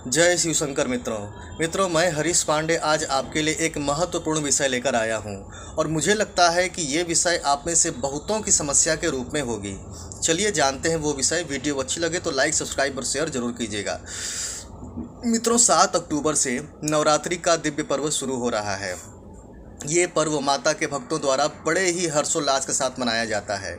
जय शिव शंकर मित्रों, मैं हरीश पांडे आज आपके लिए एक महत्वपूर्ण विषय लेकर आया हूं और मुझे लगता है कि ये विषय आप में से बहुतों की समस्या के रूप में होगी। चलिए जानते हैं वो विषय। वीडियो अच्छी लगे तो लाइक, सब्सक्राइब और शेयर जरूर कीजिएगा। मित्रों, 7 अक्टूबर से नवरात्रि का दिव्य पर्व शुरू हो रहा है। ये पर्व माता के भक्तों द्वारा बड़े ही हर्षोल्लास के साथ मनाया जाता है।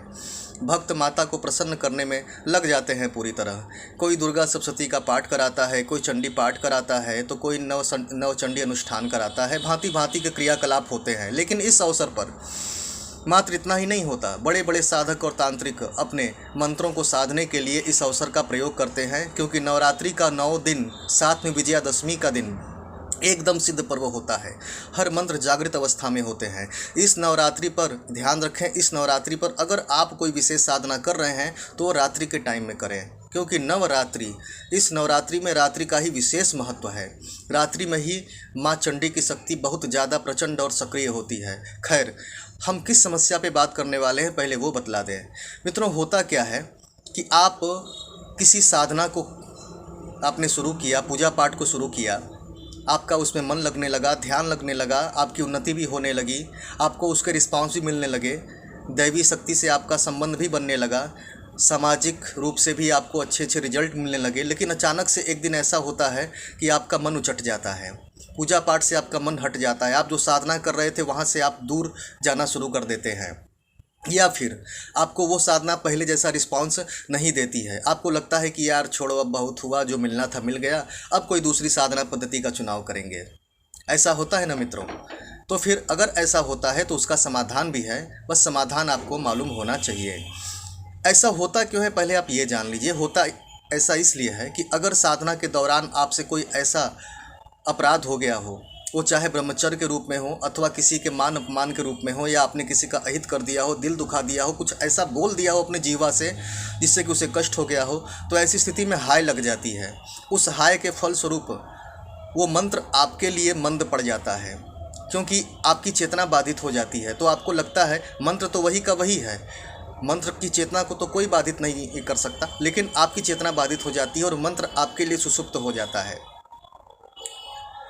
भक्त माता को प्रसन्न करने में लग जाते हैं पूरी तरह। कोई दुर्गा सप्तशती का पाठ कराता है, कोई चंडी पाठ कराता है, तो कोई नव चंडी अनुष्ठान कराता है। भांति भांति के क्रियाकलाप होते हैं। लेकिन इस अवसर पर मात्र इतना ही नहीं होता, बड़े बड़े साधक और तांत्रिक अपने मंत्रों को साधने के लिए इस अवसर का प्रयोग करते हैं, क्योंकि नवरात्रि का 9 दिन, साथ में विजयादशमी का दिन एकदम सिद्ध पर्व होता है। हर मंत्र जागृत अवस्था में होते हैं। इस नवरात्रि पर ध्यान रखें, इस नवरात्रि पर अगर आप कोई विशेष साधना कर रहे हैं तो रात्रि के टाइम में करें, क्योंकि नवरात्रि, इस नवरात्रि में रात्रि का ही विशेष महत्व है। रात्रि में ही माँ चंडी की शक्ति बहुत ज़्यादा प्रचंड और सक्रिय होती है। खैर, हम किस समस्या पे बात करने वाले हैं पहले वो बतला दें। मित्रों, होता क्या है कि आप किसी साधना को आपने शुरू किया, पूजा पाठ को शुरू किया, आपका उसमें मन लगने लगा, ध्यान लगने लगा, आपकी उन्नति भी होने लगी, आपको उसके रिस्पांस भी मिलने लगे, दैवी शक्ति से आपका संबंध भी बनने लगा, सामाजिक रूप से भी आपको अच्छे अच्छे रिजल्ट मिलने लगे। लेकिन अचानक से एक दिन ऐसा होता है कि आपका मन उचट जाता है, पूजा पाठ से आपका मन हट जाता है, आप जो साधना कर रहे थे वहाँ से आप दूर जाना शुरू कर देते हैं, या फिर आपको वो साधना पहले जैसा रिस्पांस नहीं देती है। आपको लगता है कि यार छोड़ो, अब बहुत हुआ, जो मिलना था मिल गया, अब कोई दूसरी साधना पद्धति का चुनाव करेंगे। ऐसा होता है ना मित्रों? तो फिर अगर ऐसा होता है तो उसका समाधान भी है, बस समाधान आपको मालूम होना चाहिए। ऐसा होता क्यों है पहले आप ये जान लीजिए। होता ऐसा इसलिए है कि अगर साधना के दौरान आपसे कोई ऐसा अपराध हो गया हो, वो चाहे ब्रह्मचर्य के रूप में हो अथवा किसी के मान अपमान के रूप में हो, या आपने किसी का अहित कर दिया हो, दिल दुखा दिया हो, कुछ ऐसा बोल दिया हो अपने जीवा से जिससे कि उसे कष्ट हो गया हो, तो ऐसी स्थिति में हाय लग जाती है। उस हाय के फलस्वरूप वो मंत्र आपके लिए मंद पड़ जाता है, क्योंकि आपकी चेतना बाधित हो जाती है। तो आपको लगता है मंत्र तो वही का वही है, मंत्र की चेतना को तो कोई बाधित नहीं कर सकता, लेकिन आपकी चेतना बाधित हो जाती है और मंत्र आपके लिए सुसुप्त हो जाता है,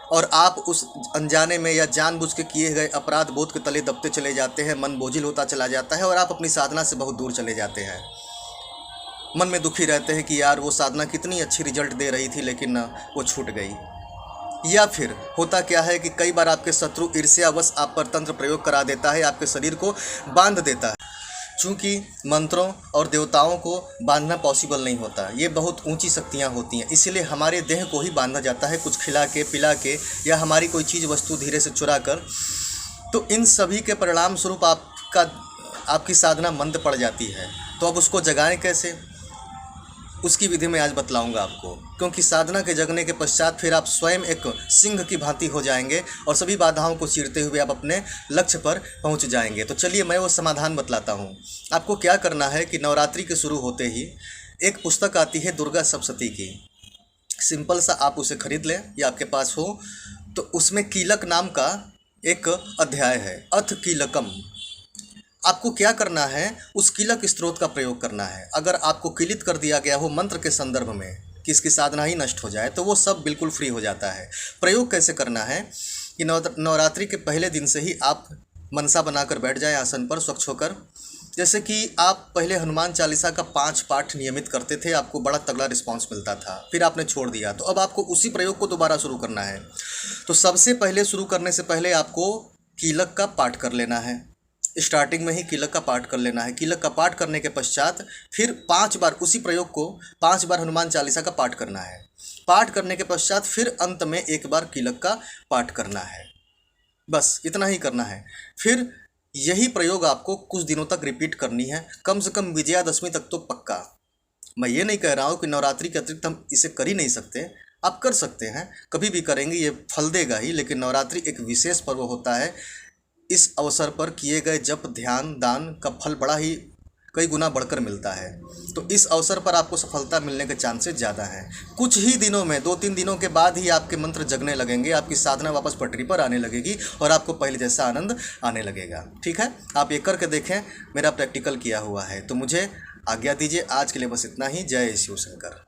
और आप उस अनजाने में या जानबूझ के किए गए अपराध बोध के तले दबते चले जाते हैं। मन बोझिल होता चला जाता है और आप अपनी साधना से बहुत दूर चले जाते हैं। मन में दुखी रहते हैं कि यार वो साधना कितनी अच्छी रिजल्ट दे रही थी, लेकिन वो छूट गई। या फिर होता क्या है कि कई बार आपके शत्रु ईर्ष्यावश आप पर तंत्र प्रयोग करा देता है, आपके शरीर को बांध देता है। चूँकि मंत्रों और देवताओं को बांधना पॉसिबल नहीं होता, ये बहुत ऊंची शक्तियाँ होती हैं, इसलिए हमारे देह को ही बांधा जाता है, कुछ खिला के, पिला के, या हमारी कोई चीज़ वस्तु धीरे से चुरा कर। तो इन सभी के परिणाम स्वरूप आपकी साधना मंद पड़ जाती है। तो अब उसको जगाएं कैसे, उसकी विधि में आज बतलाऊंगा आपको, क्योंकि साधना के जगने के पश्चात फिर आप स्वयं एक सिंह की भांति हो जाएंगे और सभी बाधाओं को चीरते हुए आप अपने लक्ष्य पर पहुंच जाएंगे। तो चलिए मैं वो समाधान बतलाता हूं। आपको क्या करना है कि नवरात्रि के शुरू होते ही एक पुस्तक आती है दुर्गा सप्तशती की, सिंपल सा आप उसे खरीद लें या आपके पास हो, तो उसमें कीलक नाम का एक अध्याय है, अथ कीलकम। आपको क्या करना है, उस कीलक स्त्रोत का प्रयोग करना है। अगर आपको कीलित कर दिया गया हो मंत्र के संदर्भ में कि इसकी साधना ही नष्ट हो जाए, तो वो सब बिल्कुल फ्री हो जाता है। प्रयोग कैसे करना है कि नवरात्रि के पहले दिन से ही आप मनसा बनाकर बैठ जाएं आसन पर स्वच्छ होकर। जैसे कि आप पहले हनुमान चालीसा का 5 पाठ नियमित करते थे, आपको बड़ा तगड़ा रिस्पांस मिलता था, फिर आपने छोड़ दिया, तो अब आपको उसी प्रयोग को दोबारा शुरू करना है। तो सबसे पहले शुरू करने से पहले आपको कीलक का पाठ कर लेना है। स्टार्टिंग में ही कीलक का पाठ कर लेना है। कीलक का पाठ करने के पश्चात फिर 5 बार उसी प्रयोग को 5 बार हनुमान चालीसा का पाठ करना है। पाठ करने के पश्चात फिर अंत में 1 बार कीलक का पाठ करना है। बस इतना ही करना है। फिर यही प्रयोग आपको कुछ दिनों तक रिपीट करनी है, कम से कम विजयादशमी तक तो पक्का। मैं ये नहीं कह रहा हूँ कि नवरात्रि के अतिरिक्त हम इसे कर ही नहीं सकते, आप कर सकते हैं, कभी भी करेंगे ये फल देगा ही। लेकिन नवरात्रि एक विशेष पर्व होता है, इस अवसर पर किए गए जप, ध्यान, दान का फल बड़ा ही कई गुना बढ़कर मिलता है। तो इस अवसर पर आपको सफलता मिलने के चांसेस ज़्यादा हैं। कुछ ही दिनों में, 2-3 दिनों के बाद ही आपके मंत्र जगने लगेंगे, आपकी साधना वापस पटरी पर आने लगेगी और आपको पहले जैसा आनंद आने लगेगा। ठीक है, आप ये करके देखें, मेरा प्रैक्टिकल किया हुआ है। तो मुझे आज्ञा दीजिए, आज के लिए बस इतना ही। जय शिव शंकर।